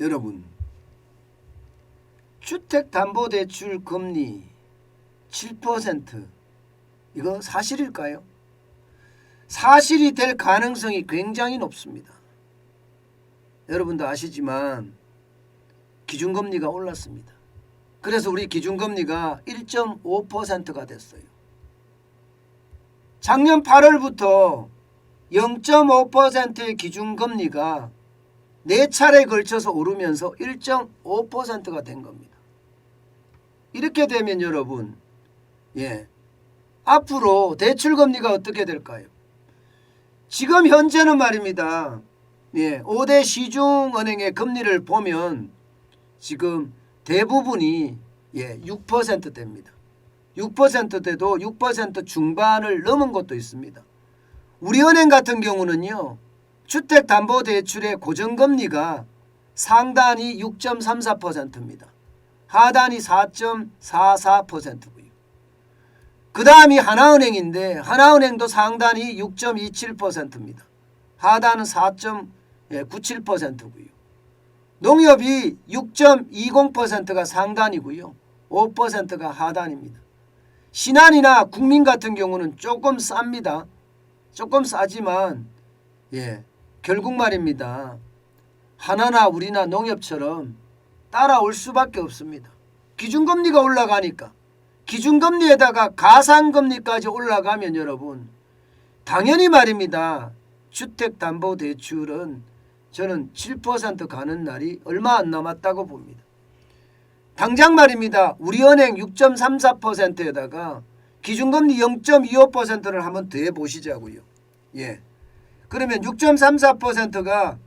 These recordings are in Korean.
여러분, 주택담보대출 금리 7% 이거 사실일까요? 사실이 될 가능성이 굉장히 높습니다. 여러분도 아시지만 기준금리가 올랐습니다. 그래서 우리 기준금리가 1.5%가 됐어요. 작년 8월부터 0.5%의 기준금리가 4차례에 걸쳐서 오르면서 1.5%가 된 겁니다. 이렇게 되면 여러분, 앞으로 대출금리가 어떻게 될까요? 지금 현재는 말입니다. 5대 시중은행의 금리를 보면 지금 대부분이 6%대입니다. 6%대도 6% 중반을 넘은 것도 있습니다. 우리은행 같은 경우는요, 주택담보대출의 고정금리가 상단이 6.34%입니다. 하단이 4.44%고요. 그 다음이 하나은행인데 하나은행도 상단이 6.27%입니다. 하단은 4.97%고요. 농협이 6.20%가 상단이고요. 5%가 하단입니다. 신한이나 국민 같은 경우는 조금 쌉니다. 조금 싸지만 결국 말입니다. 하나나 우리나 농협처럼 따라올 수밖에 없습니다. 기준금리가 올라가니까 기준금리에다가 가상금리까지 올라가면 여러분 당연히 말입니다. 주택담보대출은 저는 7% 가는 날이 얼마 안 남았다고 봅니다. 당장 말입니다. 우리은행 6.34%에다가 기준금리 0.25%를 한번 더해 보시자고요. 그러면 6.34%가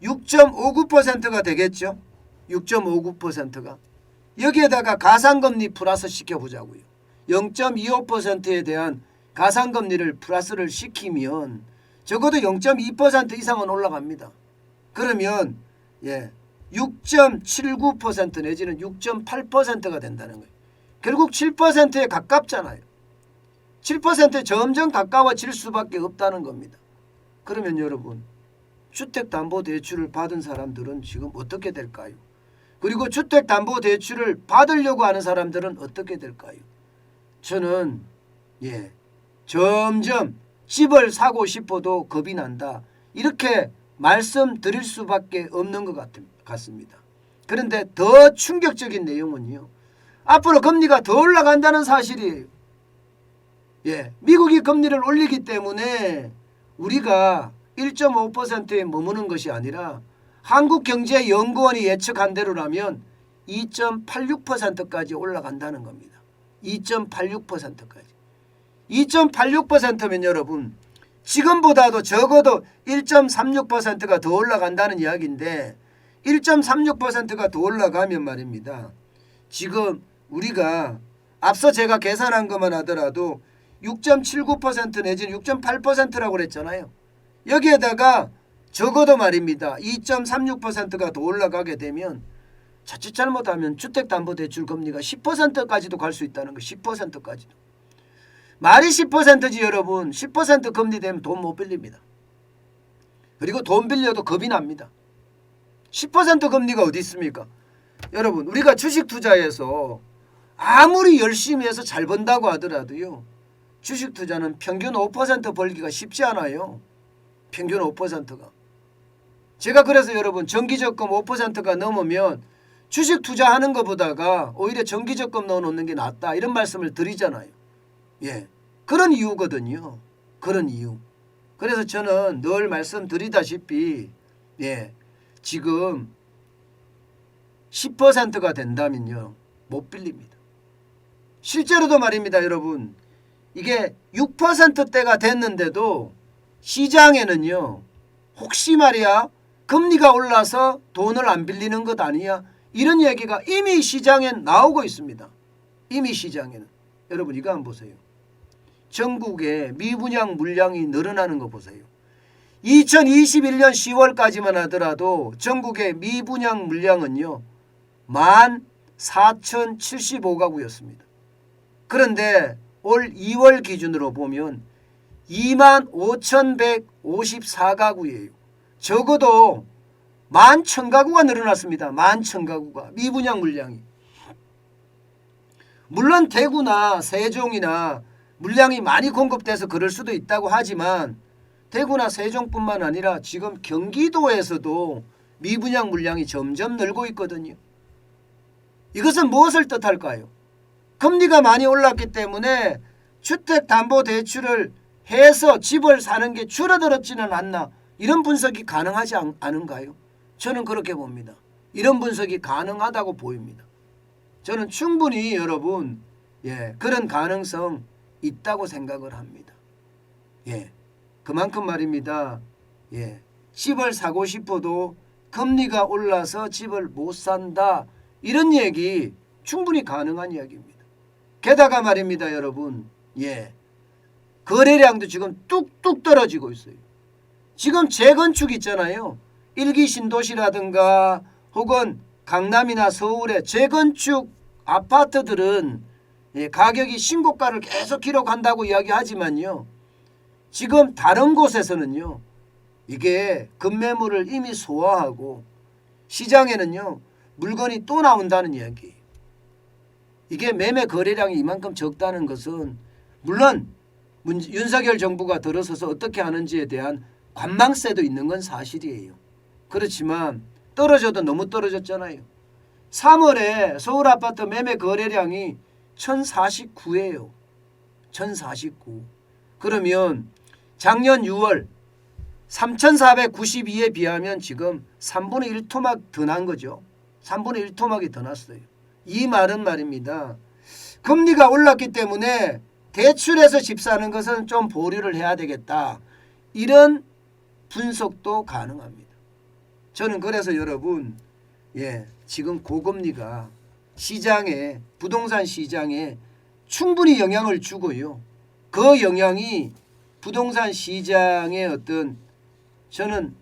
6.59%가 되겠죠. 6.59%가. 여기에다가 가상금리 플러스 시켜보자고요. 0.25%에 대한 가상금리를 플러스를 시키면 적어도 0.2% 이상은 올라갑니다. 그러면 6.79% 내지는 6.8%가 된다는 거예요. 결국 7%에 가깝잖아요. 7%에 점점 가까워질 수밖에 없다는 겁니다. 그러면 여러분, 주택담보대출을 받은 사람들은 지금 어떻게 될까요? 그리고 주택담보대출을 받으려고 하는 사람들은 어떻게 될까요? 저는 점점 집을 사고 싶어도 겁이 난다. 이렇게 말씀드릴 수밖에 없는 것 같습니다. 그런데 더 충격적인 내용은요. 앞으로 금리가 더 올라간다는 사실이에요. 미국이 금리를 올리기 때문에 우리가 1.5%에 머무는 것이 아니라 한국경제연구원이 예측한 대로라면 2.86%까지 올라간다는 겁니다. 2.86%까지. 2.86%면 여러분 지금보다도 적어도 1.36%가 더 올라간다는 이야기인데 1.36%가 더 올라가면 말입니다. 지금 우리가 앞서 제가 계산한 것만 하더라도 6.79% 내지는 6.8%라고 그랬잖아요. 여기에다가 적어도 말입니다. 2.36%가 더 올라가게 되면 자칫 잘못하면 주택담보대출 금리가 10%까지도 갈 수 있다는 거. 10%까지도. 말이 10%지 여러분. 10% 금리 되면 돈 못 빌립니다. 그리고 돈 빌려도 겁이 납니다. 10% 금리가 어디 있습니까? 여러분 우리가 주식 투자해서 아무리 열심히 해서 잘 번다고 하더라도요. 주식 투자는 평균 5% 벌기가 쉽지 않아요. 평균 5%가. 제가 그래서 여러분 정기적금 5%가 넘으면 주식 투자하는 것보다가 오히려 정기적금 넣어놓는 게 낫다. 이런 말씀을 드리잖아요. 그런 이유거든요. 그런 이유. 그래서 저는 늘 말씀드리다시피 지금 10%가 된다면요. 못 빌립니다. 실제로도 말입니다. 여러분. 이게 6%대가 됐는데도 시장에는요. 혹시 말이야 금리가 올라서 돈을 안 빌리는 것 아니야? 이런 얘기가 이미 시장에 나오고 있습니다. 이미 시장에는. 여러분 이거 한번 보세요. 전국에 미분양 물량이 늘어나는 거 보세요. 2021년 10월까지만 하더라도 전국의 미분양 물량은요. 14,075가구였습니다. 그런데 올 2월 기준으로 보면 25,154가구예요. 적어도 11,000가구가 늘어났습니다. 11,000가구가 미분양 물량이. 물론 대구나 세종이나 물량이 많이 공급돼서 그럴 수도 있다고 하지만 대구나 세종뿐만 아니라 지금 경기도에서도 미분양 물량이 점점 늘고 있거든요. 이것은 무엇을 뜻할까요? 금리가 많이 올랐기 때문에 주택담보대출을 해서 집을 사는 게 줄어들었지는 않나, 이런 분석이 가능하지 않은가요? 저는 그렇게 봅니다. 이런 분석이 가능하다고 보입니다. 저는 충분히 여러분 그런 가능성 있다고 생각을 합니다. 그만큼 말입니다. 집을 사고 싶어도 금리가 올라서 집을 못 산다, 이런 얘기 충분히 가능한 이야기입니다. 게다가 말입니다 여러분, 거래량도 지금 뚝뚝 떨어지고 있어요. 지금 재건축 있잖아요. 1기 신도시라든가 혹은 강남이나 서울의 재건축 아파트들은 가격이 신고가를 계속 기록한다고 이야기하지만요, 지금 다른 곳에서는요 이게 급매물을 이미 소화하고 시장에는요 물건이 또 나온다는 이야기예요. 이게 매매 거래량이 이만큼 적다는 것은 물론 윤석열 정부가 들어서서 어떻게 하는지에 대한 관망세도 있는 건 사실이에요. 그렇지만 떨어져도 너무 떨어졌잖아요. 3월에 서울 아파트 매매 거래량이 1049예요. 1049. 그러면 작년 6월 3492에 비하면 지금 3분의 1토막 더 난 거죠. 3분의 1토막이 더 났어요. 이 말은 말입니다, 금리가 올랐기 때문에 대출해서 집 사는 것은 좀 보류를 해야 되겠다, 이런 분석도 가능합니다. 저는 그래서 여러분 지금 고금리가 시장에, 부동산 시장에 충분히 영향을 주고요, 그 영향이 부동산 시장의 어떤, 저는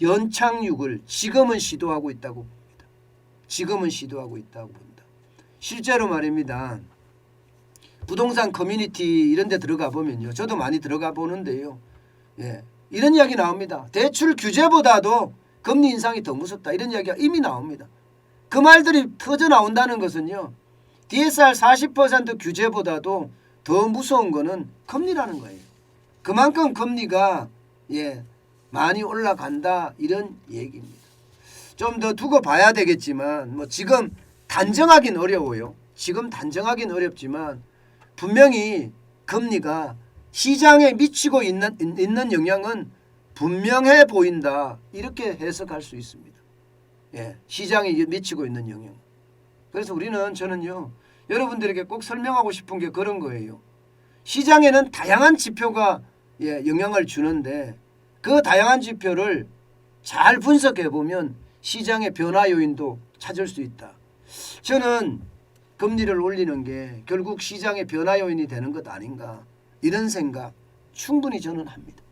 연착륙을 지금은 시도하고 있다고 봅니다. 지금은 시도하고 있다고 봅니다. 실제로 말입니다, 부동산 커뮤니티 이런 데 들어가 보면요, 저도 많이 들어가 보는데요, 이런 이야기 나옵니다. 대출 규제보다도 금리 인상이 더 무섭다, 이런 이야기가 이미 나옵니다. 그 말들이 터져 나온다는 것은요, DSR 40% 규제보다도 더 무서운 거는 금리라는 거예요. 그만큼 금리가 많이 올라간다, 이런 얘기입니다. 좀 더 두고 봐야 되겠지만 지금 단정하긴 어려워요. 지금 단정하긴 어렵지만 분명히 금리가 시장에 미치고 있는 영향은 분명해 보인다, 이렇게 해석할 수 있습니다. 시장에 미치고 있는 영향. 그래서 저는요 여러분들에게 꼭 설명하고 싶은 게 그런 거예요. 시장에는 다양한 지표가 영향을 주는데 그 다양한 지표를 잘 분석해 보면 시장의 변화 요인도 찾을 수 있다. 저는 금리를 올리는 게 결국 시장의 변화 요인이 되는 것 아닌가, 이런 생각 충분히 저는 합니다.